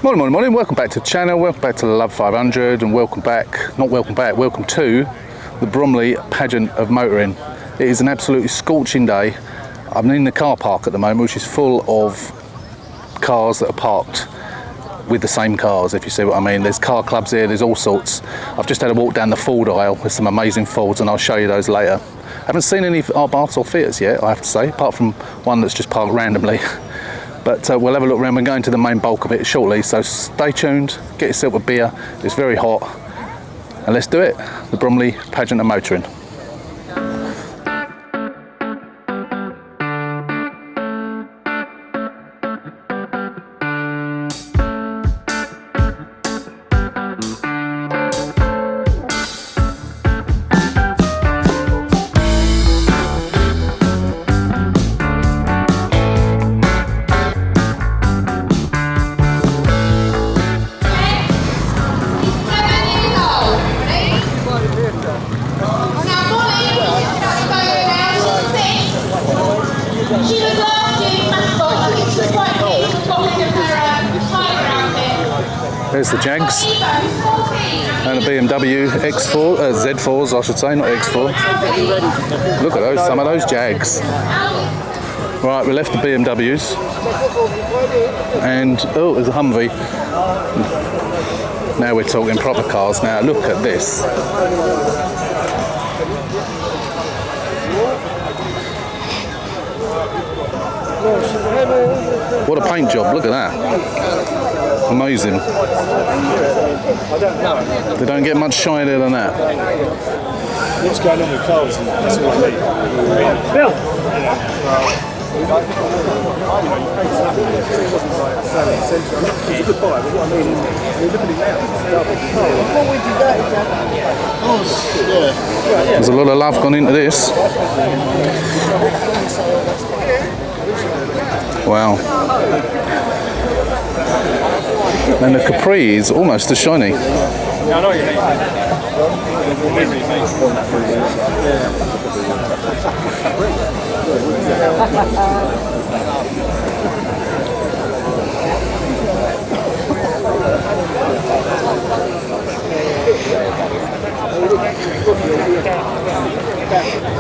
Morning, welcome back to the channel, welcome back to the Love 500 and welcome to the Bromley Pageant of Motoring. It is an absolutely scorching day. I'm in the car park at the moment, which is full of cars that are parked with the same cars, if you see what I mean. There's car clubs here, there's all sorts. I've just had a walk down the Ford aisle with some amazing Fords and I'll show you those later. I haven't seen any Abarths or Fiats yet, I have to say, apart from one that's just parked randomly. But we'll have a look around. We're going to the main bulk of it shortly, so stay tuned, get yourself a beer, it's very hot, and let's do it. The Bromley Pageant of Motoring. There's the Jags and the BMW X4, Z4s I should say, not X4. Look at those, some of those Jags. Right, we left the BMWs and, oh, there's a Humvee. Now we're talking proper cars. Now look at this. What a paint job, look at that. Amazing. They don't get much shinier than that. What's going on with cars? That's what I mean. Bill! It's a good buy, but what I mean is, look at it now. What would you go, There's a lot of love gone into this. Wow. And the Capri is almost as shiny. Yeah, I know what you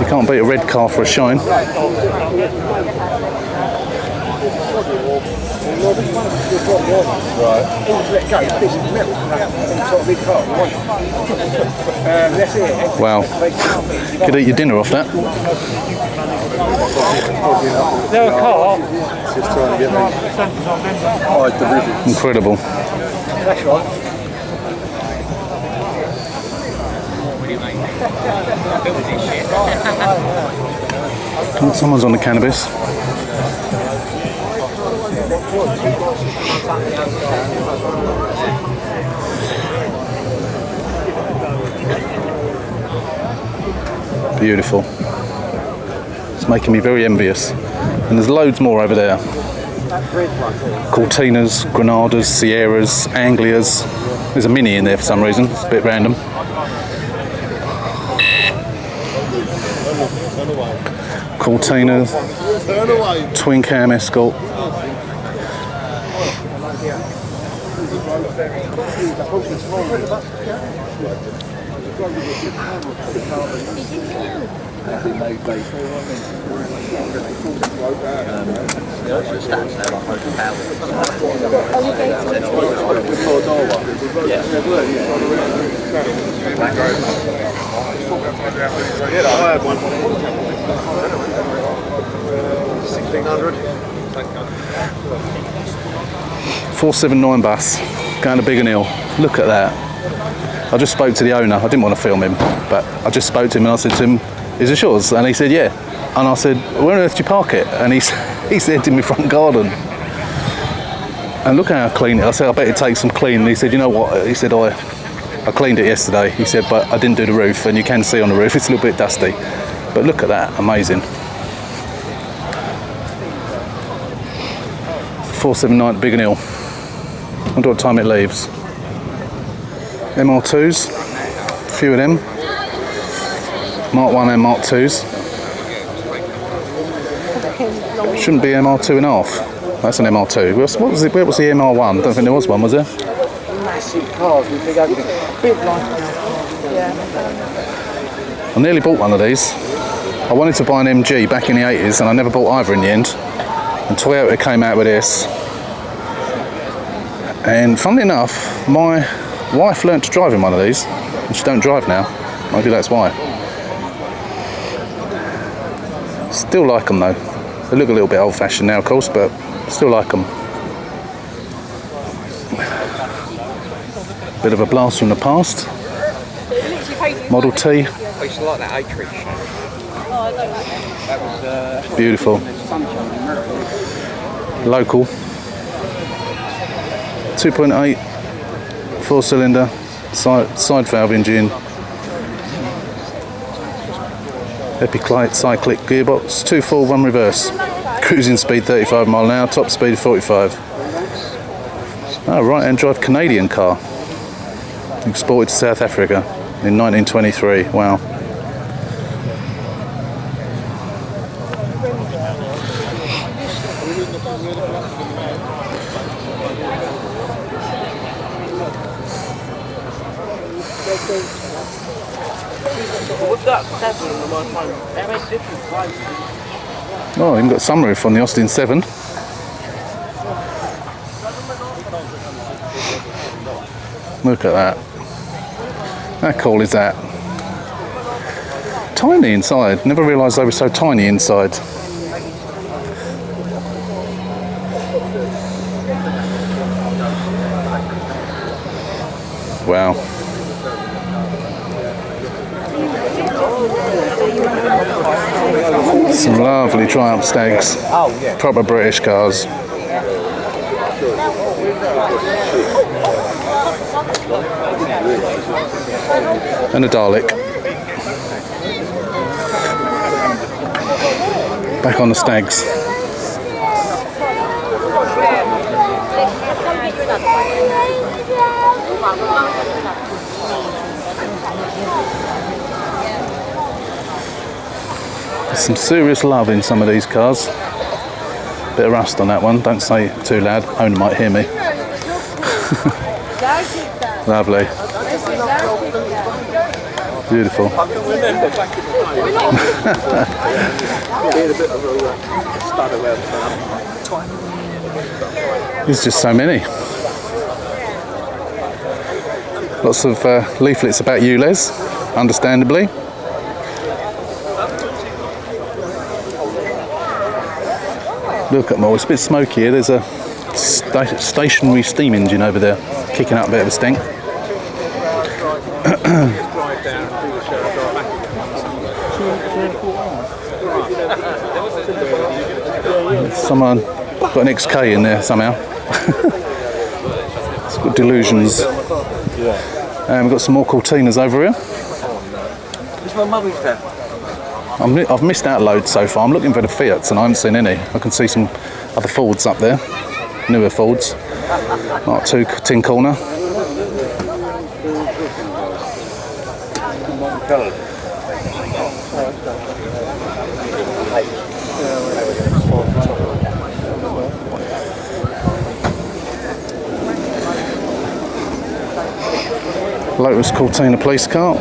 You can't beat a red car for a shine. Wow. Could eat your dinner off that. Their car. Just trying to get me. Incredible. That's right. Oh, someone's on the cannabis. Beautiful. It's making me very envious. And there's loads more over there. Cortinas, Granadas, Sierras, Anglias. There's a Mini in there for some reason. It's a bit random. Cortina, twin cam Escort. I had one. 1600. 479 bus, going to Biggin Hill. Look at that. I just spoke to the owner. I didn't want to film him, but I just spoke to him and I said to him, "Is this yours?" And he said, "Yeah." And I said, "Where on earth do you park it?" And he said, "In my front garden." And look how I clean it. I said, "I bet it takes some clean." And he said, "You know what?" He said, I cleaned it yesterday. He said, "But I didn't do the roof." And you can see on the roof, it's a little bit dusty. But look at that, amazing. 479 at Biggin Hill. I wonder what time it leaves. MR2s, a few of them. Mark 1 and Mark 2s. Shouldn't be MR2 and a half. That's an MR2. What was it? Where was the MR1? I don't think there was one, was there? Massive cars with big openings. Bit like I nearly bought one of these. I wanted to buy an MG back in the 80s and I never bought either in the end. And Toyota came out with this. And funnily enough, my wife learnt to drive in one of these. And she don't drive now. Maybe that's why. Still like them though. They look a little bit old-fashioned now, of course, but still like them. Bit of a blast from the past. Model T. I used to like that acreage. That was Beautiful. Local. 2.8, 4-cylinder, side valve engine. Epiclite cyclic gearbox, 2 full, 1 reverse. Cruising speed 35 mile an hour, top speed 45. Oh, right-hand drive Canadian car. Exported to South Africa in 1923. Wow. Oh, even got sunroof on the Austin 7. Look at that. How cool is that? Tiny inside. Never realised they were so tiny inside. Wow. Some lovely Triumph Stags. Proper British cars. And a Dalek. Back on the Stags. There's some serious love in some of these cars. Bit of rust on that one, don't say it too loud, owner might hear me. Lovely. Beautiful. I can remember back in the day. Being a bit of a stud around. There's just so many. Lots of leaflets about ULEZ, understandably. Look at them all, it's a bit smoky here. There's a stationary steam engine over there, kicking up a bit of a stink. Someone got an XK in there somehow. It's got delusions. And we've got some more Cortinas over here. Where's my mummy there? I've missed out loads so far. I'm looking for the Fiats and I haven't seen any. I can see some other Fords up there, newer Fords. Mark II tin corner. Lotus Cortina police car.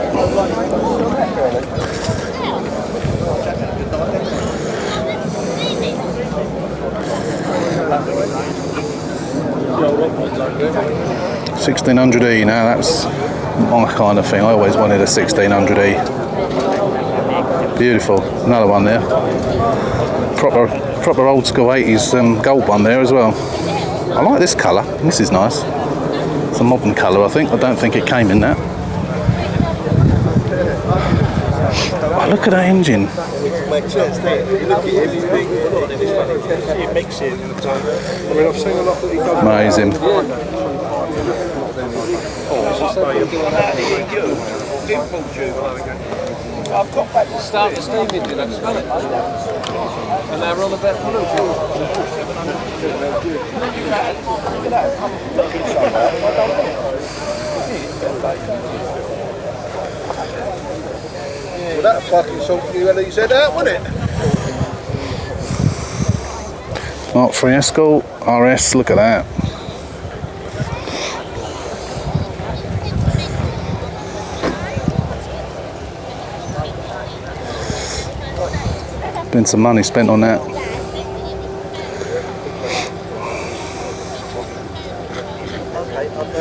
$1600E. Now that's my kind of thing. I always wanted a 1600E. Beautiful. Another one there. Proper old school 80s gold one there as well. I like this colour. This is nice. It's a modern colour, I think. I don't think it came in that. Oh, look at that engine. Makes sense, doesn't it? You look at everything, it makes it. I mean, I've seen a lot that he does. Amazing. I've got back to start the steam engine, I smell it. And now we're on the bed. Well, that fucking sort you when he said that, wasn't it? Mark III Escort. RS, look at that. Been some money spent on that. Okay, I've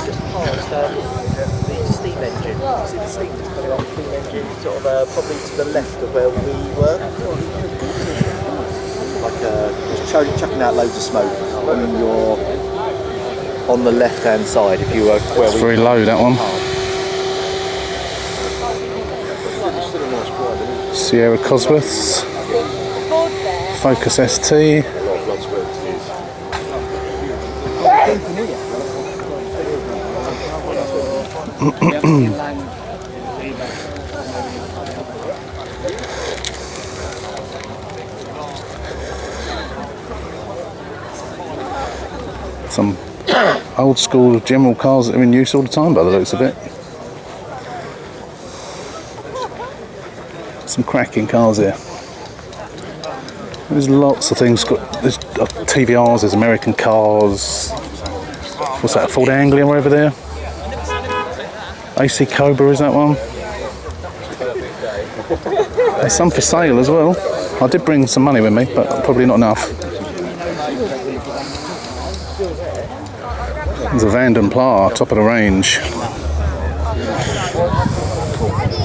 just passed the steam engine. You see the steam that's coming off the steam engine, sort of probably to the left of where we were. Like just chucking out loads of smoke when you're on the left-hand side. If you were where It's very low, that one. Sierra Cosworths. Focus ST. Some old school general cars that are in use all the time by the looks of it. Some cracking cars here. There's lots of things. There's TVRs, there's American cars. What's that, Ford Anglia over there? AC Cobra, is that one? There's some for sale as well. I did bring some money with me, but probably not enough. There's a Vanden Pla, top of the range.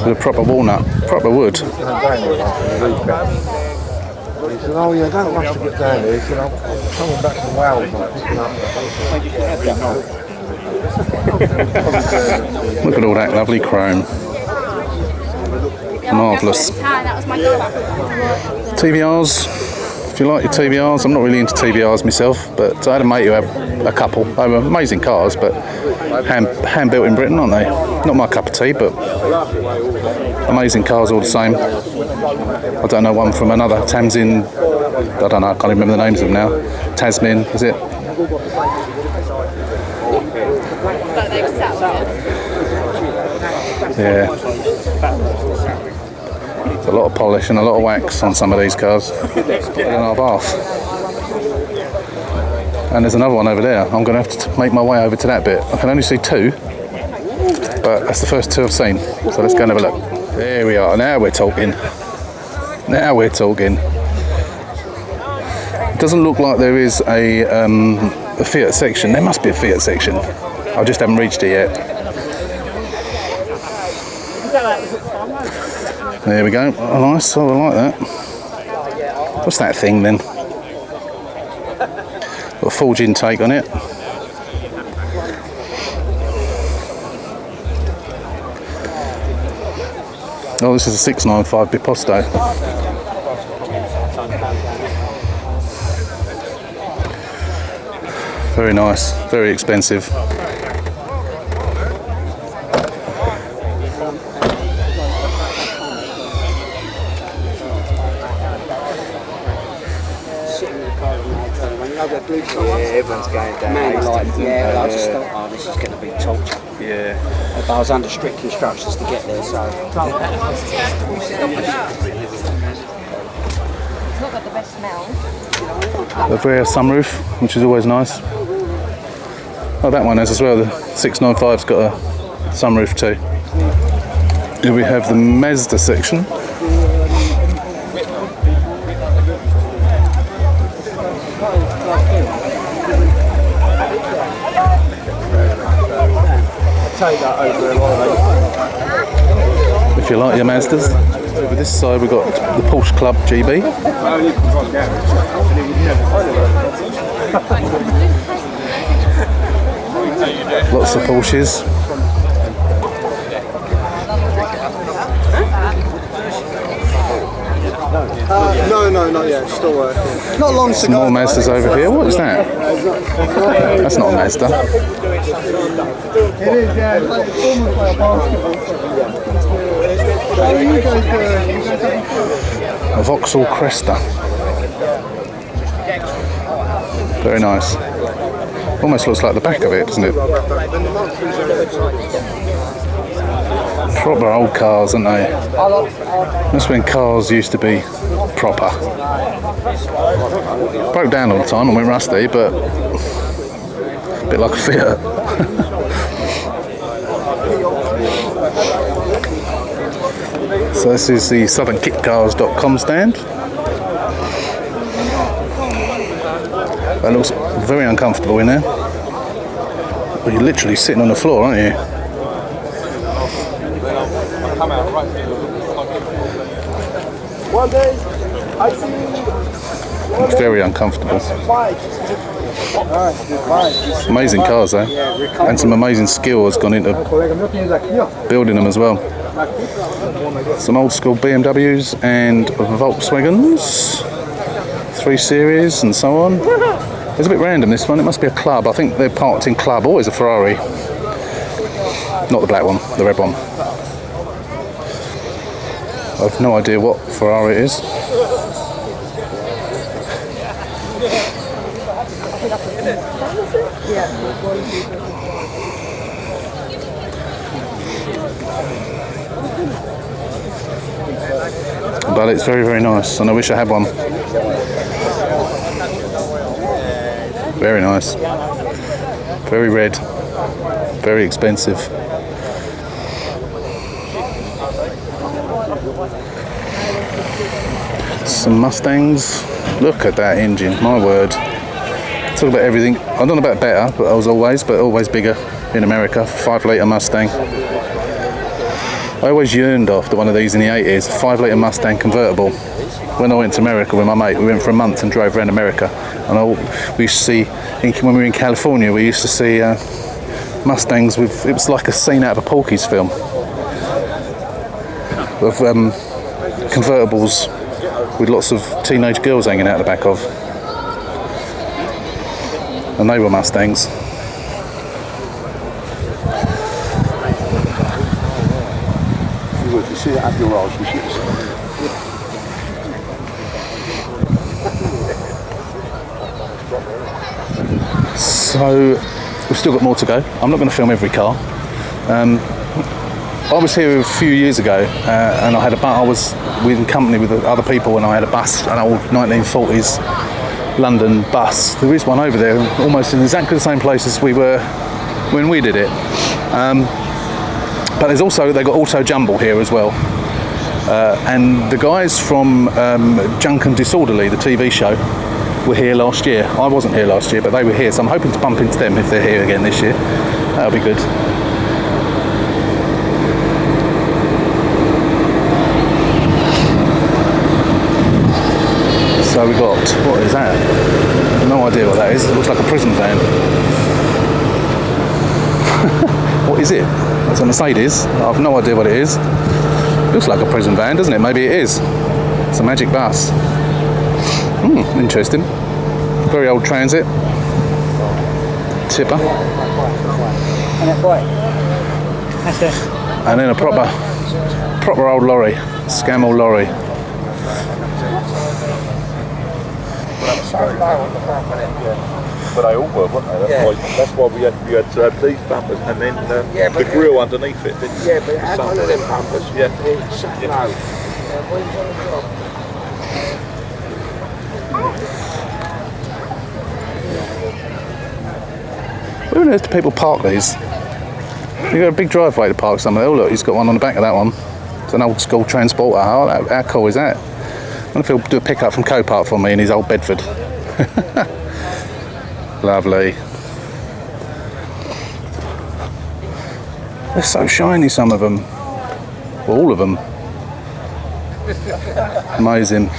With a proper walnut, proper wood. He said, oh yeah, don't rush to get down here. He said, I'm coming back from Wales, like, picking up. Look at all that lovely chrome. Marvellous. TVRs, if you like your TVRs, I'm not really into TVRs myself, but I had a mate who had a couple. They were amazing cars, but hand built in Britain, aren't they? Not my cup of tea, but amazing cars all the same. I don't know one from another. Tamsin, I don't know, I can't remember the names of them now. Tasmin, is it? Yeah. There's a lot of polish and a lot of wax on some of these cars. In our bath. And there's another one over there. I'm going to have to make my way over to that bit. I can only see two, but that's the first two I've seen. So let's go and have a look. There we are. Now we're talking. Now we're talking. Doesn't look like there is a Fiat section. There must be a Fiat section. I just haven't reached it yet. There we go. Oh, nice. Oh, I like that. What's that thing then? Got a forge intake on it. Oh, this is a 695 Biposto. Very nice, very expensive. Yeah, everyone's going down. Man, like, yeah, I just thought, oh, this is going to be torture. Yeah. But I was under strict instructions to get there, so. It's not got the best smell. The rear sunroof, which is always nice. Oh, that one has as well. The 695's got a sunroof too. Here we have the Mazda section. If you like your Mazdas. Over this side we've got the Porsche Club GB. Lots of Porsches. No, not yet. Still working. Not long to Some go. more Mazdas over here. What is that? That's not a Mazda. It is, yeah. It's like almost like a basketball. A Vauxhall Cresta. Very nice. Almost looks like the back of it, doesn't it? Proper old cars, aren't they? That's when cars used to be proper. Broke down all the time and went rusty, but a bit like a Fiat. So this is the southernkitcars.com stand. That looks very uncomfortable in there. But you're literally sitting on the floor, aren't you? One day, I see. It's very uncomfortable. Amazing cars though. And some amazing skill has gone into building them as well. Some old school BMWs and Volkswagens. 3 Series and so on. It's a bit random this one, it must be a club. I think they're parked in club. Always a Ferrari. Not the black one, the red one. I've no idea what Ferrari it is. But it's very, very nice, and I wish I had one. Very nice. Very red. Very expensive. Some Mustangs. Look at that engine, my word. Talk about everything. I don't know about better, but always bigger in America. 5-litre Mustang. I always yearned after one of these in the 80s, a 5-litre Mustang convertible. When I went to America with my mate, we went for a month and drove around America. And we used to see, when we were in California, we used to see Mustangs with, it was like a scene out of a Porky's film. With convertibles with lots of teenage girls hanging out the back of. And they were Mustangs. You see it at your eyes, you should. So we've still got more to go. I'm not going to film every car. I was here a few years ago, and I was in company with other people, and I had a bus, an old 1940s London bus. There is one over there, almost in exactly the same place as we were when we did it. But there's also, they got Auto Jumble here as well. And the guys from Junk and Disorderly, the TV show, were here last year. I wasn't here last year, but they were here, so I'm hoping to bump into them if they're here again this year. That'll be good. So we got, what is that? No idea what that is. It looks like a prison van. What is it? That's a Mercedes. I have no idea what it is. Looks like a prison van, doesn't it? Maybe it is. It's a magic bus. Interesting. Very old transit. Tipper. And then a proper old lorry. Scammer lorry. But they all were, weren't they? That's why we had these bumpers and then the grill underneath it, didn't you? Yeah, but it had one of them bumpers. Yeah. Where on earth do people park these? You've got a big driveway to park some of them. Oh look, he's got one on the back of that one. It's an old school transporter. How cool is that? I wonder if he'll do a pickup from Copart for me in his old Bedford. Lovely. They're so shiny, some of them. Well, all of them. Amazing.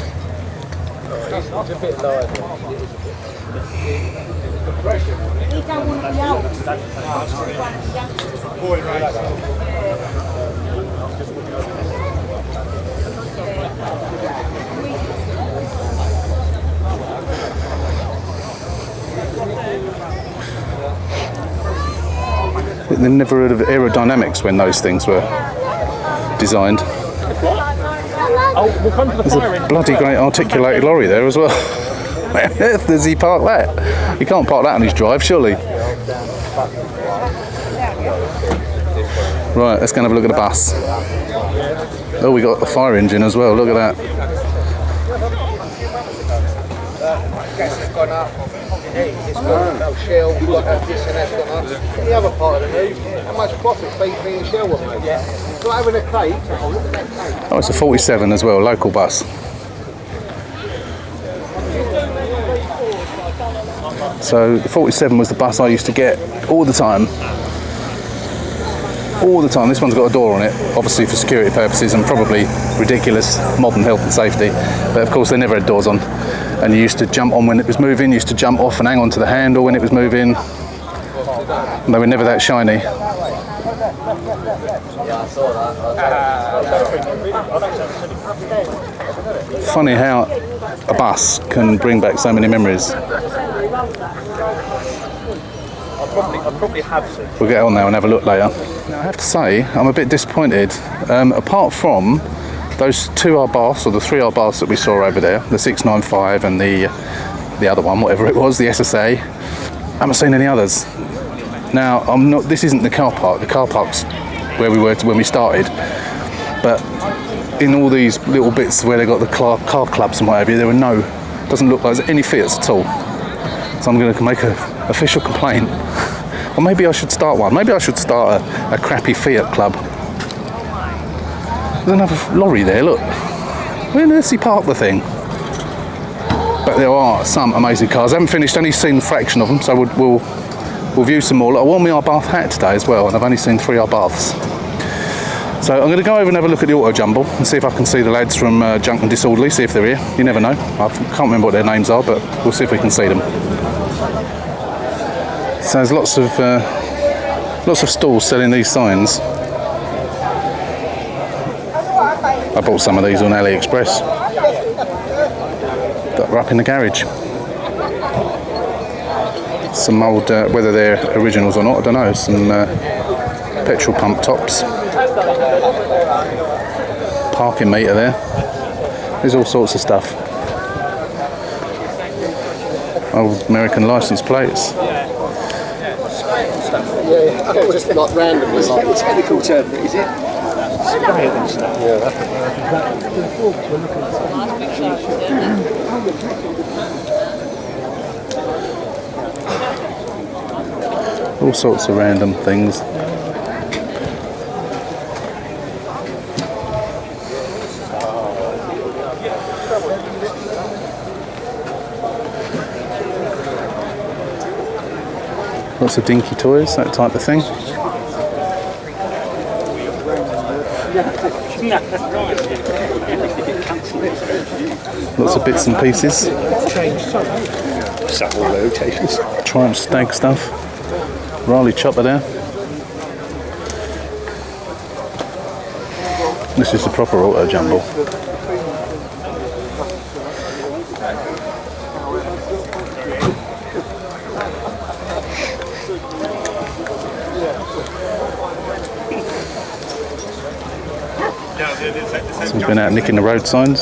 They never heard of aerodynamics when those things were designed. There's a bloody great articulated lorry there as well. Where on earth does he park that? You can't park that on his drive, surely. Right, let's go and have a look at the bus. Oh, we got a fire engine as well, look at that. gone up. It's got no shell, we've got this and that's gone up. In the other part of the news, how much profit BP and Shell will make? Yeah. Not having a cake, oh look at that cake. Oh, it's a 47 as well, local bus. So the 47 was the bus I used to get all the time. All the time. This one's got a door on it, obviously for security purposes and probably ridiculous modern health and safety. But of course they never had doors on. And you used to jump on when it was moving, you used to jump off and hang on to the handle when it was moving. And they were never that shiny. Funny how a bus can bring back so many memories. I probably have seen. We'll get on there and have a look later. Now, I have to say, I'm a bit disappointed. Apart from those 2R baths, or the 3R baths that we saw over there, the 695 and the other one, whatever it was, the SSA, I haven't seen any others. Now, this isn't the car park. The car park's where we were when we started. But in all these little bits where they got the car clubs and what have you, doesn't look like there's any Fiats at all. So I'm going to make an official complaint. Or maybe I should start one. Maybe I should start a crappy Fiat club. There's another lorry there, look. Where does he park the thing? But there are some amazing cars. I haven't finished, only seen a fraction of them, so we'll view some more. Look, I wore my R-Bath hat today as well, and I've only seen 3 R-Baths. So I'm going to go over and have a look at the Auto Jumble and see if I can see the lads from Junk and Disorderly, see if they're here. You never know. I can't remember what their names are, but we'll see if we can see them. So there's lots of stalls selling these signs. I bought some of these on AliExpress. That were up in the garage. Some old, whether they're originals or not, I don't know. Some petrol pump tops. Parking meter there. There's all sorts of stuff. Old American license plates. Yeah, just like randomly. It's like a technical term, is it? All sorts of random things. Lots of dinky toys, that type of thing. Lots of bits and pieces. Several rotations. Triumph Stag stuff. Riley chopper there. This is the proper Auto Jumble. Someone's been out nicking the road signs.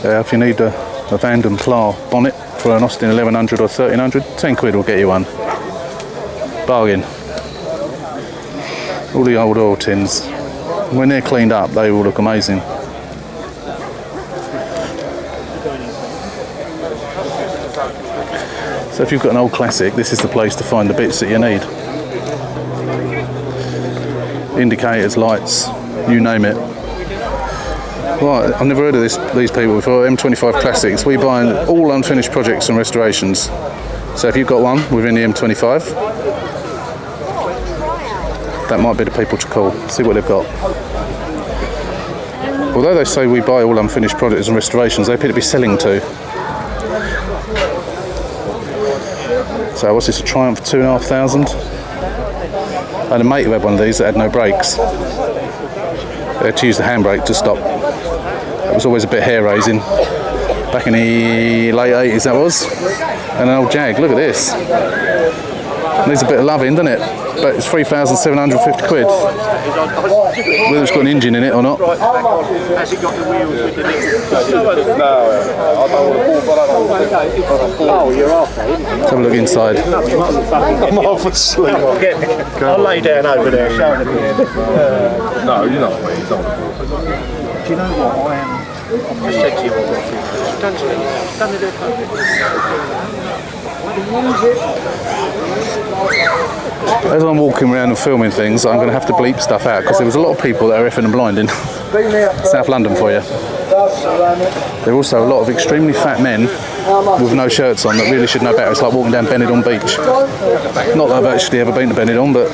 If you need a Van den Pla bonnet for an Austin 1100 or 1300, 10 quid will get you one. Bargain. All the old oil tins. When they're cleaned up, they will look amazing. So if you've got an old classic, this is the place to find the bits that you need. Indicators, lights, you name it. Right, I've never heard of these people before. M25 Classics. We buy all unfinished projects and restorations. So if you've got one within the M25, that might be the people to call. See what they've got. Although they say we buy all unfinished projects and restorations, they appear to be selling too. So what's this, a Triumph 2,500? I had a mate who had one of these that had no brakes. They had to use the handbrake to stop. It was always a bit hair raising. Back in the late 80s that was. And an old Jag, look at this. Needs a bit of loving, doesn't it? But it's 3,750 quid. Whether it's got an engine in it or not. Has it got the wheels with the Oh, you're off, eh? Let's have a look inside. I'm off asleep. I'll lay down over there. No, you're not. you know what? I've just said to you what done it As I'm walking around and filming things, I'm going to have to bleep stuff out because there was a lot of people that are effing and blinding. South London for you. There are also a lot of extremely fat men with no shirts on that really should know better. It's like walking down Benidorm Beach. Not that I've actually ever been to Benidorm, but...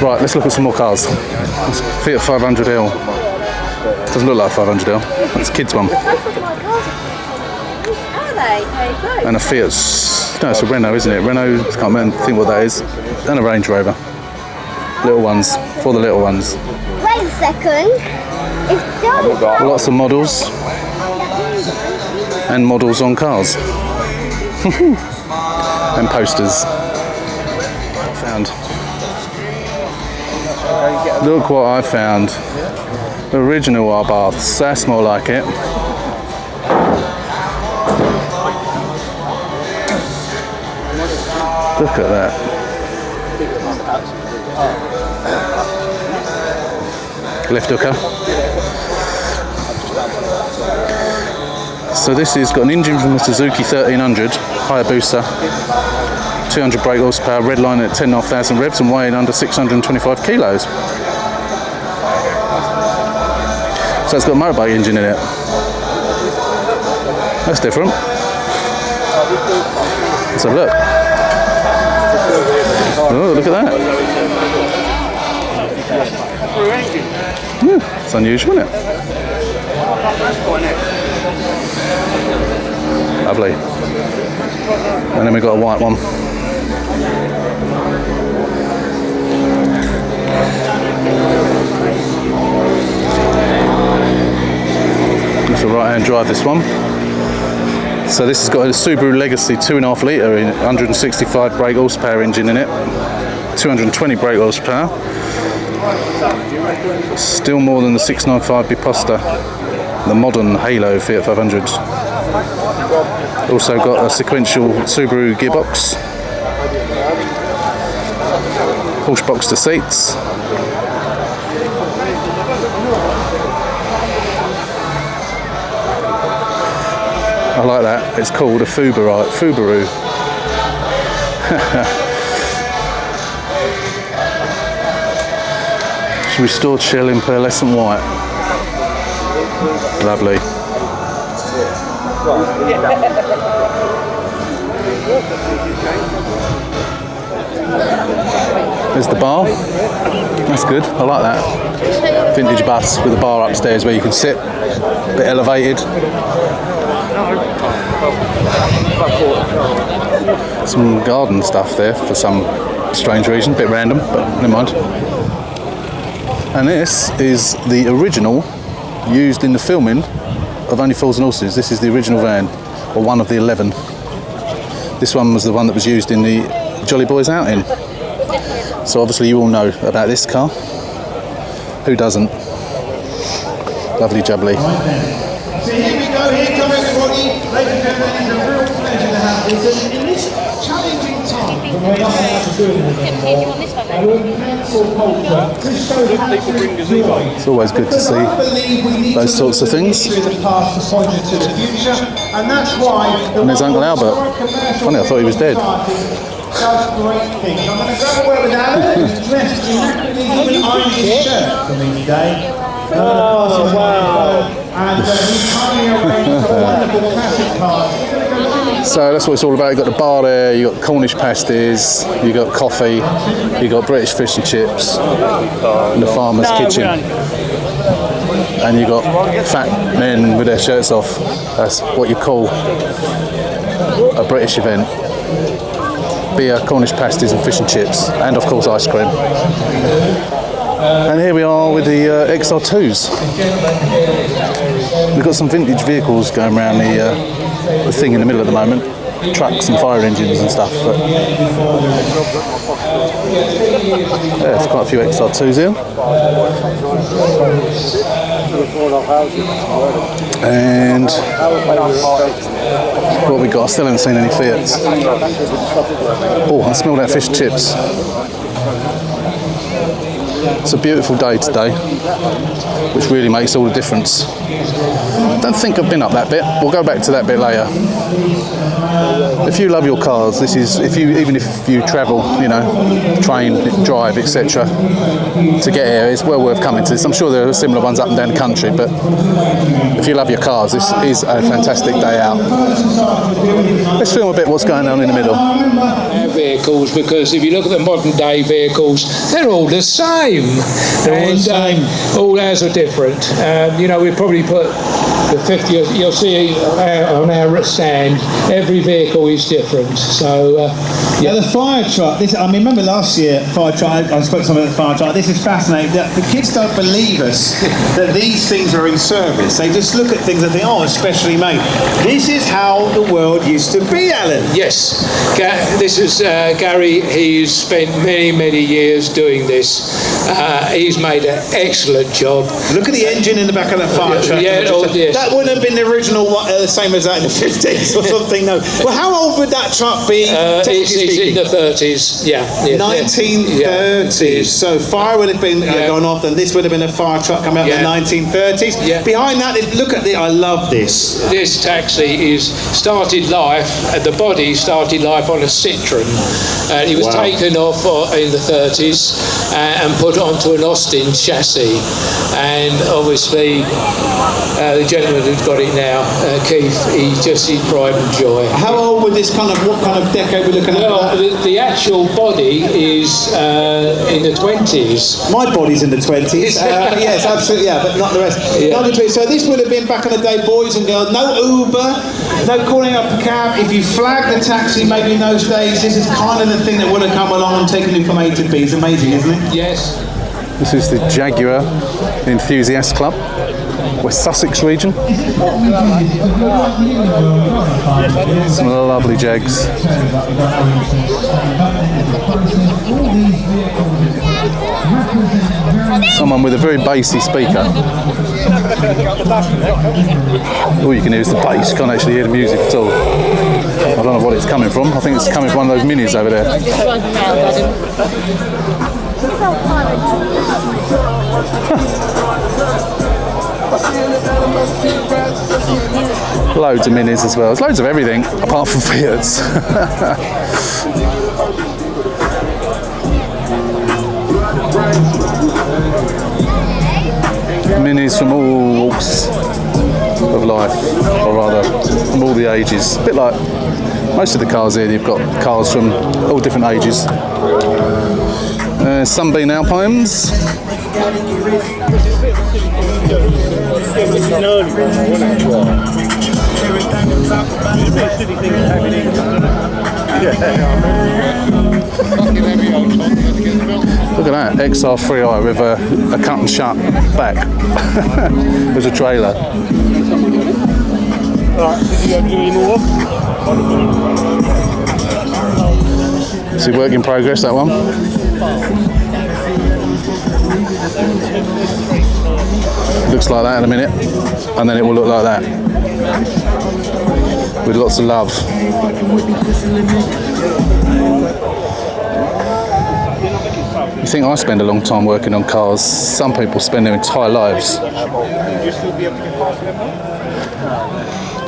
Right, let's look at some more cars. It's Fiat 500L. Doesn't look like 500L. That's a kid's one. And a Fiat, no, it's a Renault, isn't it? Renault, can't remember, think what that is. And a Range Rover. Little ones, for the little ones. Wait a second. It's done. Lots of models. And models on cars. And posters. Found. Look what I found. Original Abarths, that's more like it. Look at that. Left hooker. So this has got an engine from the Suzuki 1300 Hayabusa, 200 brake horsepower, red line at 10,500 revs and weighing under 625 kilos. So it's got a motorbike engine in it. That's different. Let's have a look. Oh, look at that. It's unusual, isn't it? Lovely. And then we've got a white one. It's a right-hand drive, this one. So this has got a Subaru Legacy 2.5 litre in 165 brake horsepower engine in it, 220 brake horsepower. Still more than the 695 Biposta, the modern Halo Fiat 500. Also got a sequential Subaru gearbox, push box to seats. I like that. It's called a Fubaru. Restored shell in pearlescent white. Lovely. There's the bar. That's good. I like that. Vintage bus with a bar upstairs where you can sit. A bit elevated. Some garden stuff there for some strange reason. A bit random, but never mind. And this is the original used in the filming of Only Fools and Horses. This is the original van, or one of the 11. This one was the one that was used in the Jolly Boys outing. So obviously you all know about this car. Who doesn't? Lovely jubbly. So here we go, here come everybody. Ladies and gentlemen, it's a real pleasure to have this. And in this challenging time, when we're not allowed to do anything anymore, and all the council culture, this shows It's always good to see those sorts of things. And that's why. And there's Uncle Albert. Funny, I thought he was dead. Does great things. I'm going to grab a word with Alan, who's dressed in an Irish shirt for me today. Oh, wow. And he's kindly arranged a wonderful classic card. So that's what it's all about. You've got the bar there, you've got Cornish pasties, you've got coffee, you've got British fish and chips, and the farmer's kitchen. And you've got fat men with their shirts off. That's what you call a British event. Beer, Cornish pasties and fish and chips, and of course ice cream. And here we are with the XR2s. We've got some vintage vehicles going around the thing in the middle at the moment. Trucks and fire engines and stuff. But yeah, there's quite a few XR2s here. And what we got? I still haven't seen any Fiats. Oh, I smell that fish and chips. It's a beautiful day today, which really makes all the difference. I don't think I've been up that bit. We'll go back to that bit later. If you love your cars, this is, even if you travel, you know, train, drive, etc., to get here, it's well worth coming to this. I'm sure there are similar ones up and down the country, but if you love your cars, this is a fantastic day out. Let's film a bit what's going on in the middle. Vehicles, because if you look at the modern day vehicles, they're all the same. All ours are different. You know, we probably put the 50, you'll see on our stand, every vehicle is different. So, yeah. The fire truck, I remember last year, fire truck, I spoke to someone at the fire truck, this is fascinating. The kids don't believe us that these things are in service. They just look at things and think, oh, it's specially made. This is how the world used to be, Alan. Yes, this is Gary. He's spent many years doing this. He's made an excellent job. Look at the engine in the back of that fire truck. Yeah, yes. That wouldn't have been the original one, the same as that in the 50s or something, no. Well, how old would that truck be? It's in the 30s, yeah. 1930s. Yeah. So fire would have been gone off, and this would have been a fire truck coming out in the 1930s. Yeah. Behind that, look at I love this. This taxi started life, the body started life on a Citroen. And it was taken off in the 30s and put onto an Austin chassis. And obviously, the gentleman who's got it now, Keith, he's just his pride and joy. How old would this what kind of decade we're looking at? Well, the actual body is in the 20s. My body's in the 20s. Yes, absolutely, but not the rest. Yeah. Not the 20s. So this would have been back in the day, boys and girls. No Uber, no calling up a cab. If you flagged the taxi, maybe in those days, this is kind of the thing that would have come along and taken you from A to B. It's amazing, isn't it? Yes. This is the Jaguar Enthusiast Club, West Sussex region. Some lovely Jags. Someone with a very bassy speaker. All you can hear is the bass, you can't actually hear the music at all. I don't know what it's coming from. I think it's coming from one of those minis over there. Loads of minis as well. There's loads of everything apart from Fiats. Minis from all walks of life, or rather from all the ages. A bit like most of the cars here, you've got cars from all different ages. Sunbeam Alpines. Look at that, XR3i with a cut and shut back. There's a trailer. See, work in progress, that one. Looks like that in a minute, and then it will look like that. With lots of love. You think I spend a long time working on cars? Some people spend their entire lives.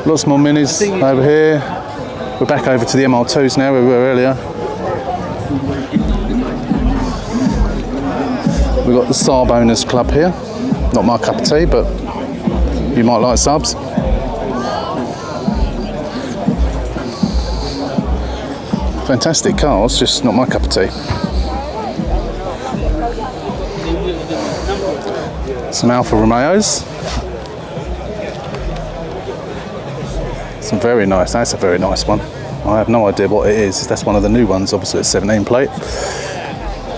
Lots more minis over here. We're back over to the MR2s now, where we were earlier. We've got the Sub Owners Club here. Not my cup of tea, but you might like subs. Fantastic cars, just not my cup of tea. Some Alfa Romeos. Some very nice, that's a very nice one. I have no idea what it is. That's one of the new ones, obviously it's 17 plate.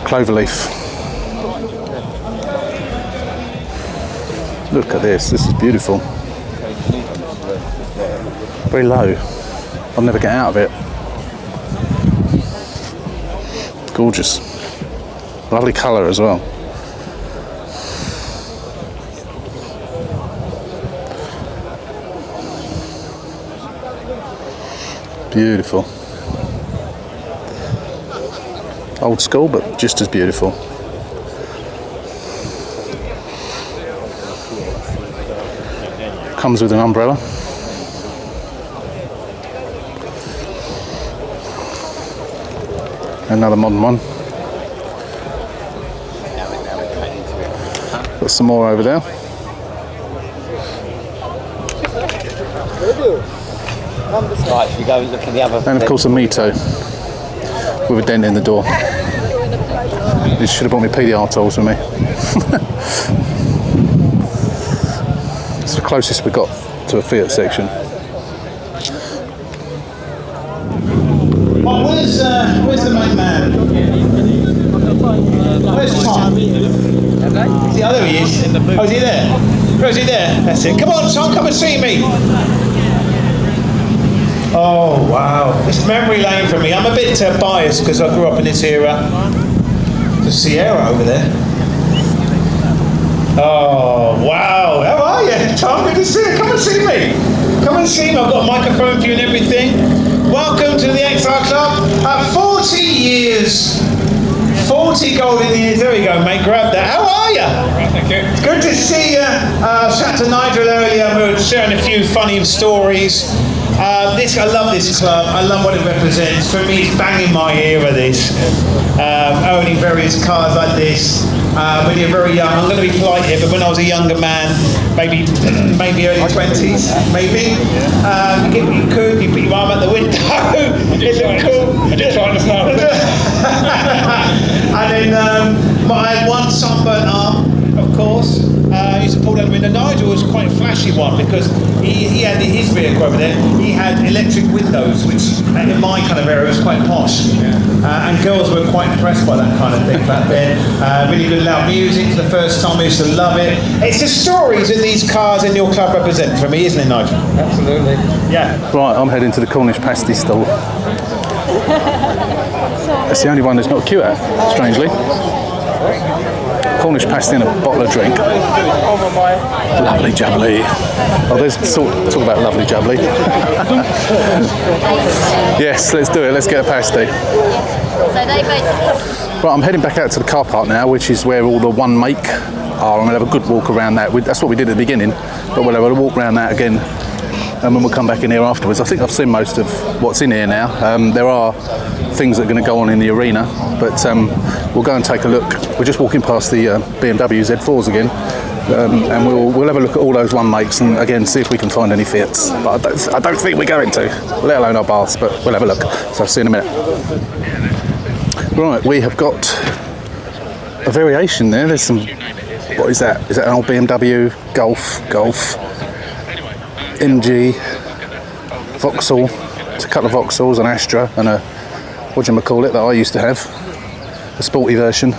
Cloverleaf. Look at this is beautiful. Very low. I'll never get out of it. Gorgeous. Lovely colour as well. Beautiful. Old school, but just as beautiful. Comes with an umbrella. Another modern one. Got some more over there. Right, if you go and look at the other. And of course a Mito with a dent in the door. This should have brought me PDR tools with me. It's the closest we got to a Fiat section. Well, where's the main man? Where's Tom? Is he, oh, there he is. Oh, is he there? Where is he there? That's it. Come on, Tom, come and see me. Oh, wow. It's memory lane for me. I'm a bit biased because I grew up in this era. The Sierra over there. Oh, wow. How are you, Tom? Good to see you. Come and see me. Come and see me. I've got a microphone for you and everything. Welcome to the XR Club. 40 years. 40 golden years. There we go, mate. Grab that. How are you? Right, thank you. It's good to see you. I chat to Nigel earlier. We were sharing a few funny stories. I love this club. I love what it represents. For me, it's banging my era, this. Owning various cars like this. When you're very young, I'm going to be polite here, but when I was a younger man, maybe early 20s, maybe, you get what you could, you put your arm out the window, it looked cool. I did try to start with And then I had one sunburnt arm, of course. I used to pull down the window. Nigel was quite a flashy one because he had his vehicle over there. He had electric windows, which in my kind of era was quite posh. And girls were quite impressed by that kind of thing back then. Really good loud music for the first time. I used to love it. It's the stories that these cars in your club represent for me, isn't it, Nigel? Absolutely. Yeah. Right, I'm heading to the Cornish pasty stall. It's the only one that's not queued at, strangely. Cornish pasty and a bottle of drink. Lovely jubbly. Oh, there's talk about lovely jubbly. Yes, let's do it. Let's get a pasty. Right, I'm heading back out to the car park now, which is where all the one make are. I'm going to have a good walk around that. That's what we did at the beginning, but we'll have a walk around that again. And then we'll come back in here afterwards. I think I've seen most of what's in here now. There are things that are going to go on in the arena, but we'll go and take a look. We're just walking past the BMW Z4s again, and we'll have a look at all those one makes and again see if we can find any Fiats. But I don't think we're going to, let alone our baths. But we'll have a look. So I'll see you in a minute. Right, we have got a variation there. There's some. What is that? Is that an old BMW Golf? MG, Vauxhall, it's a couple of Vauxhalls, an Astra and a, whatchamacallit that I used to have, a sporty version.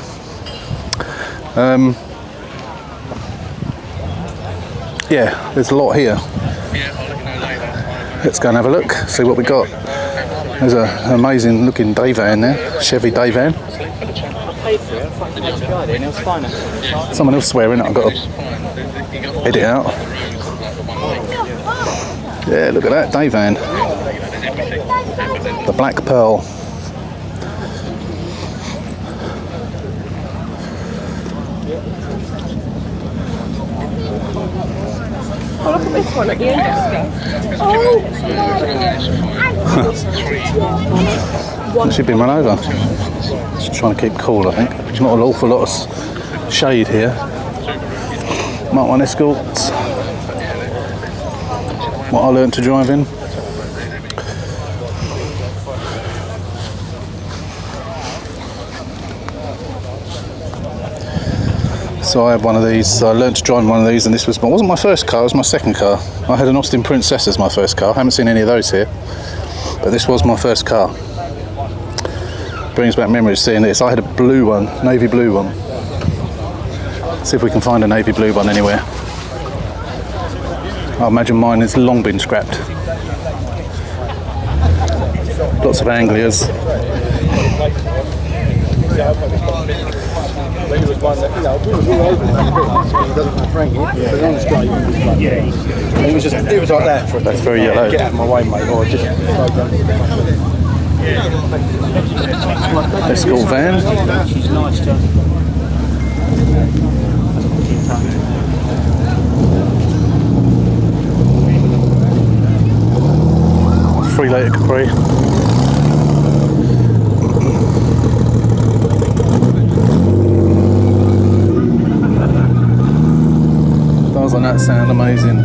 Yeah, there's a lot here. Let's go and have a look, see what we got. There's an amazing looking day van there, Chevy day van. Someone else swearing, I've got to edit it out. Yeah, look at that day van. The Black Pearl. Oh, look at this one at the end, Jessica. Oh! She's been run over. Just trying to keep cool, I think. There's not an awful lot of shade here. Mark 1 Escorts. What I learnt to drive in. So I had one of these, so I learnt to drive one of these, and this wasn't my first car, it was my second car. I had an Austin Princess as my first car. I haven't seen any of those here, but this was my first car. Brings back memories seeing this. I had a blue one, navy blue one. See if we can find a navy blue one anywhere. I imagine mine has long been scrapped. Lots of Anglias. It was like that for a That's very yellow. Get out of my way, mate, or just Escort van. Alligator Capri. Doesn't that sound amazing?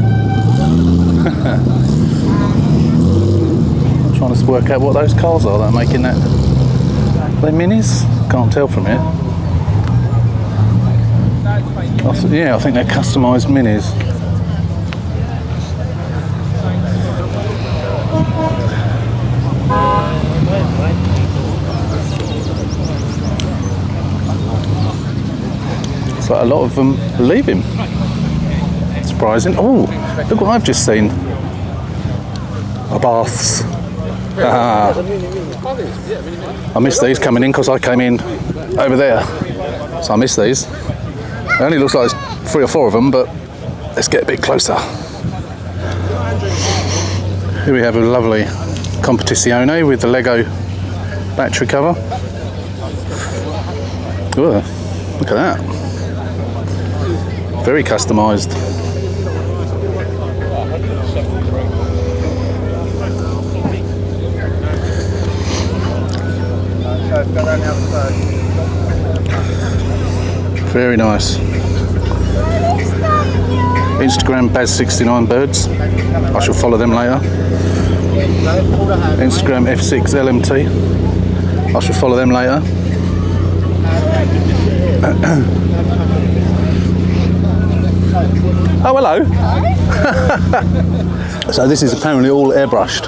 I'm trying to work out what those cars are that are making that. Are they minis? Can't tell from here. Yeah, I think they're customised minis. So a lot of them leave him. Surprising. Oh, look what I've just seen. A baths. Ah. I missed these coming in because I came in over there. So I missed these. It only looks like there's 3 or 4 of them, but let's get a bit closer. Here we have a lovely Competizione with the Lego battery cover. Ooh, look at that. Very customised. Very nice. Instagram Baz69 birds. I shall follow them later. Instagram F6LMT. I shall follow them later. Oh, hello. So this is apparently all airbrushed.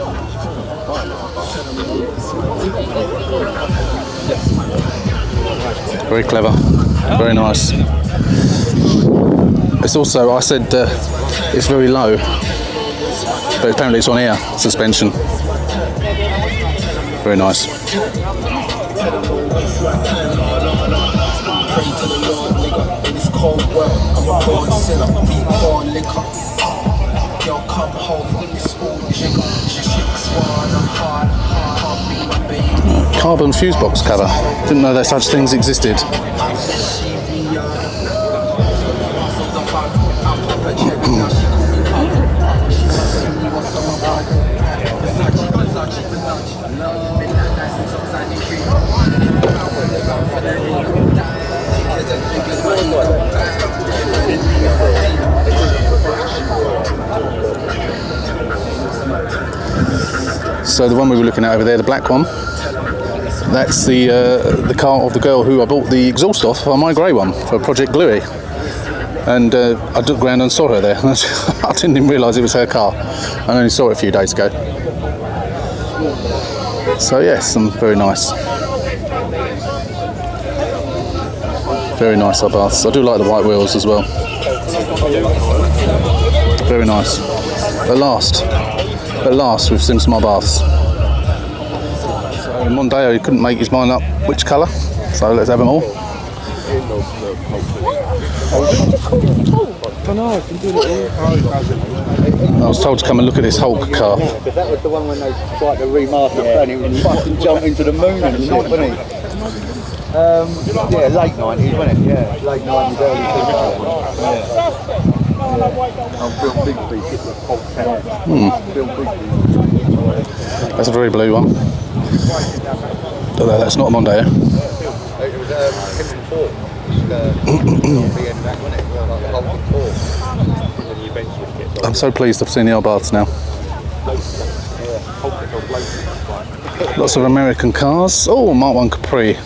Very clever, very nice. It's also, I said it's very low, but apparently it's on air suspension. Very nice. Carbon fuse box cover. Didn't know that such things existed. So the one we were looking at over there, the black one, that's the car of the girl who I bought the exhaust off on my grey one for Project Bluey. And I looked around and saw her there. I didn't even realise it was her car. I only saw it a few days ago. So yes, very nice. Very nice Abarths. I do like the white wheels as well. Very nice. At last we've seen some Abarths. So Mondeo couldn't make his mind up which colour, so let's have them all. I was told to come and look at this Hulk car. But that was the one when they tried to remaster it and he was fucking jumping into the moon and shit, wasn't he? Yeah, late 90s, wasn't it? Yeah, late 90s, early 2000s. That's a very blue one. Although that's not a Mondeo. It was Henry Ford. I'm so pleased I've seen the Abarths now. Lots of American cars. Oh, Mark 1 Capri.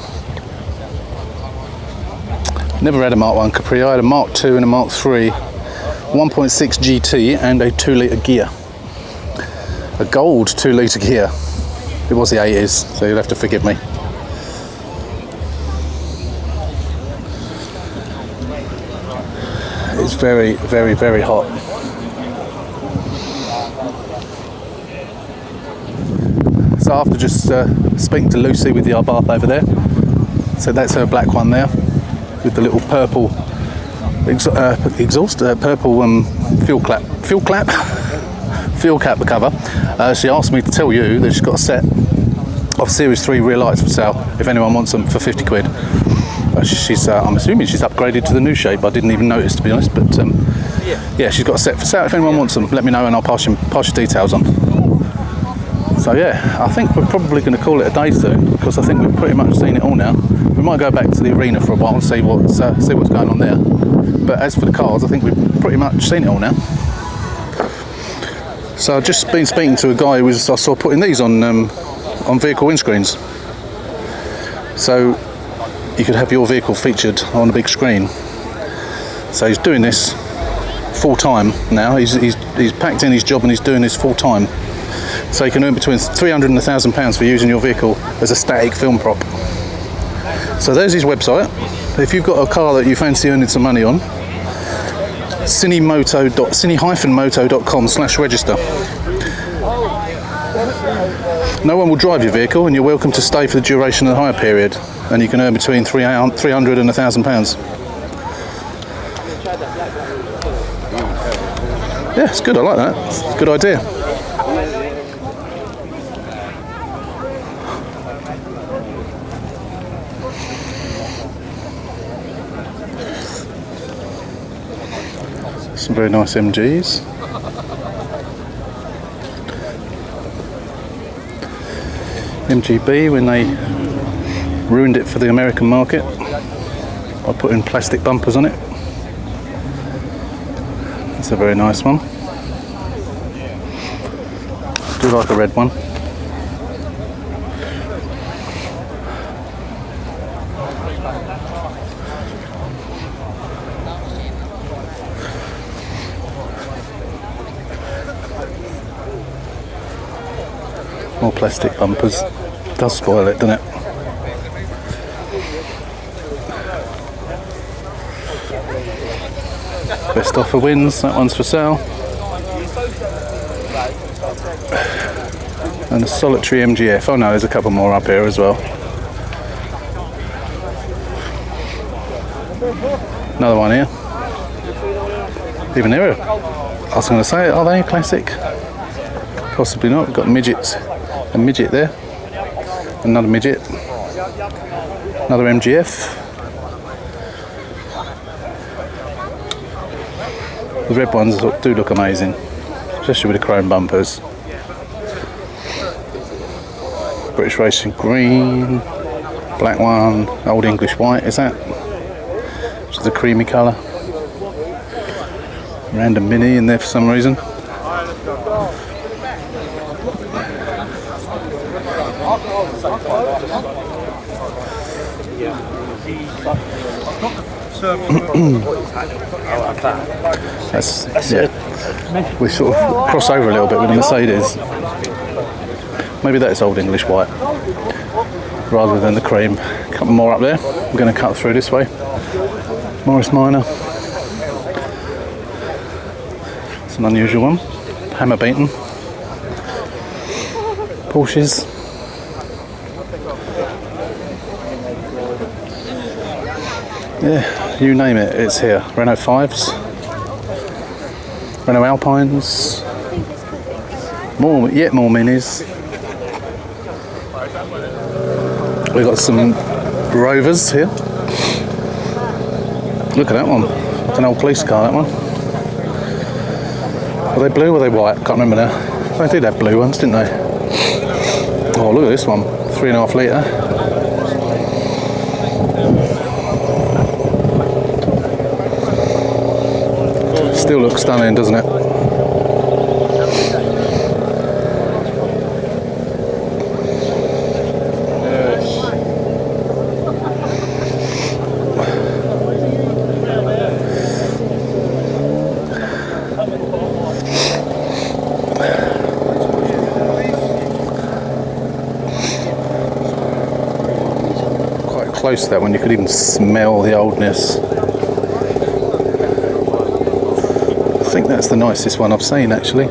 Never had a Mark 1 Capri. I had a Mark 2 and a Mark 3. 1.6 GT and a 2-litre gear. A gold 2-litre gear. It was the 80s, so you'll have to forgive me. It's very, very, very hot. So after just speaking to Lucy with the Abarth over there, so that's her black one there, with the little purple exhaust, purple fuel cap cover. She asked me to tell you that she's got a set of Series 3 rear lights for sale if anyone wants them for 50 quid. I'm assuming she's upgraded to the new shape. I didn't even notice, to be honest, but yeah, she's got a set for sale. If anyone wants them, let me know and I'll pass your details on. So So yeah, I think we're probably going to call it a day soon, because I think we've pretty much seen it all now. We might go back to the arena for a while and see what's going on there. But as for the cars, I think we've pretty much seen it all now. So I've just been speaking to a guy who I saw putting these on vehicle windscreens. So you could have your vehicle featured on a big screen. So he's doing this full time now. He's packed in his job and he's doing this full time. So you can earn between £300 and £1,000 for using your vehicle as a static film prop. So there's his website. If you've got a car that you fancy earning some money on, cine-moto.com/register. No one will drive your vehicle, and you're welcome to stay for the duration of the hire period, and you can earn between £300 and £1,000. Yeah, it's good. I like that. It's a good idea. Some very nice MGs. MGB when they ruined it for the American market by putting plastic bumpers on it. That's a very nice one. I do like a red one. More plastic bumpers. Does spoil it, doesn't it? Best offer wins. That one's for sale. And a solitary MGF. Oh no, there's a couple more up here as well. Another one here. Even nearer. I was going to say, are they a classic? Possibly not. We've got midgets. A midget there. Another midget. Another MGF. The red ones do look amazing, especially with the chrome bumpers. British Racing green. Black one. Old English white, is that? Which is a creamy colour. Random mini in there for some reason. That's yeah. We sort of cross over a little bit with the Mercedes. Maybe that's Old English white rather than the cream. A couple more up there. We're going to cut through this way. Morris Minor. It's an unusual one. Hammer beaten. Porsches. Yeah, you name it, it's here. Renault 5s, Renault Alpines, yet more minis. We've got some Rovers here. Look at that one. It's an old police car, that one. Were they blue or were they white? Can't remember now. They did have blue ones, didn't they? Oh, look at this one. 3.5 litre. Still looks stunning, doesn't it? Quite close to that one, you could even smell the oldness. I think that's the nicest one I've seen, actually.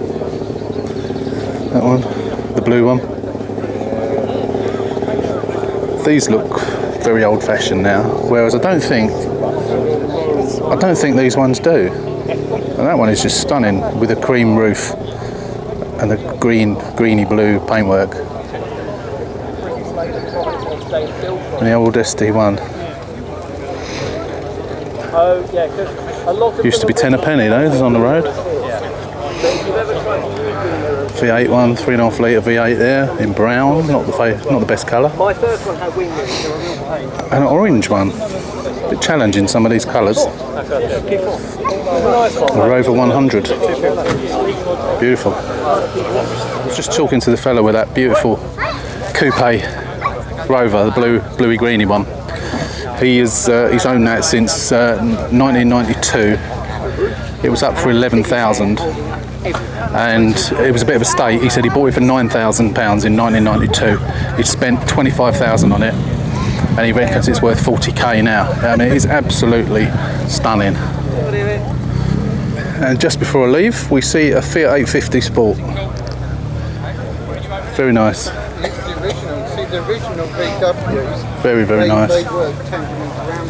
That one, the blue one. These look very old-fashioned now, whereas I don't think these ones do. And that one is just stunning with a cream roof and the greeny blue paintwork. And the old SD1. Used to be 10 a penny, those on the road. V8 one, 3.5 litre V8 there in brown, not the best colour. My first one had wing mirrors, they were a real pain. And an orange one. A bit challenging, some of these colours. The Rover 100. Beautiful. I was just talking to the fellow with that beautiful coupe Rover, the bluey greeny one. He's owned that since 1992. It was up for 11,000, and it was a bit of a state. He said he bought it for £9,000 in 1992. He spent 25,000 on it, and he reckons it's worth 40k now. I mean, it's absolutely stunning. And just before I leave, we see a Fiat 850 Sport. Very nice. The original VWs. Very, very nice. They were tangerines around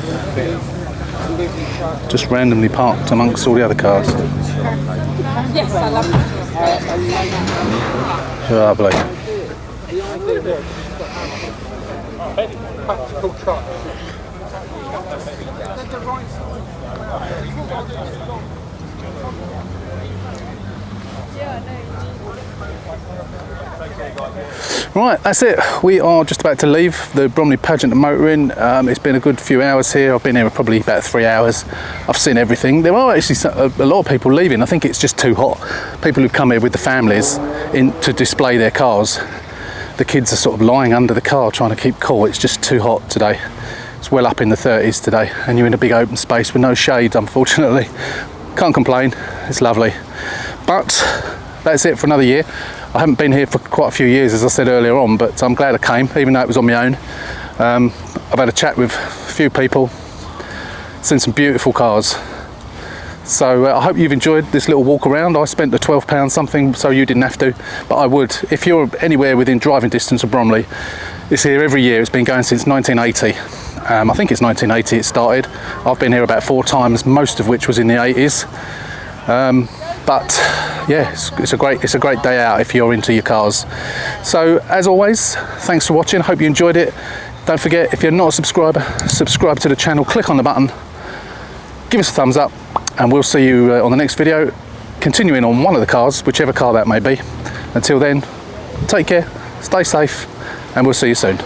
Just randomly parked amongst all the other cars. Yes, I love that. Lovely. Right, that's it. We are just about to leave the Bromley Pageant of Motoring. It's been a good few hours here. I've been here probably about 3 hours. I've seen everything. There are actually a lot of people leaving. I think it's just too hot. People who've come here with the families to display their cars. The kids are sort of lying under the car trying to keep cool. It's just too hot today. It's well up in the 30s today, and you're in a big open space with no shade, unfortunately. Can't complain. It's lovely. But that's it for another year. I haven't been here for quite a few years, as I said earlier on, but I'm glad I came, even though it was on my own. I've had a chat with a few people, seen some beautiful cars. So I hope you've enjoyed this little walk around. I spent the £12 something, so you didn't have to, but I would. If you're anywhere within driving distance of Bromley, it's here every year. It's been going since 1980. I think it's 1980 it started. I've been here about 4 times, most of which was in the 80s. But yeah, it's a great day out if you're into your cars. So as always, thanks for watching. Hope you enjoyed it. Don't forget, if you're not a subscriber, subscribe to the channel, click on the button, give us a thumbs up, and we'll see you on the next video, continuing on one of the cars, whichever car that may be. Until then, take care, stay safe, and we'll see you soon.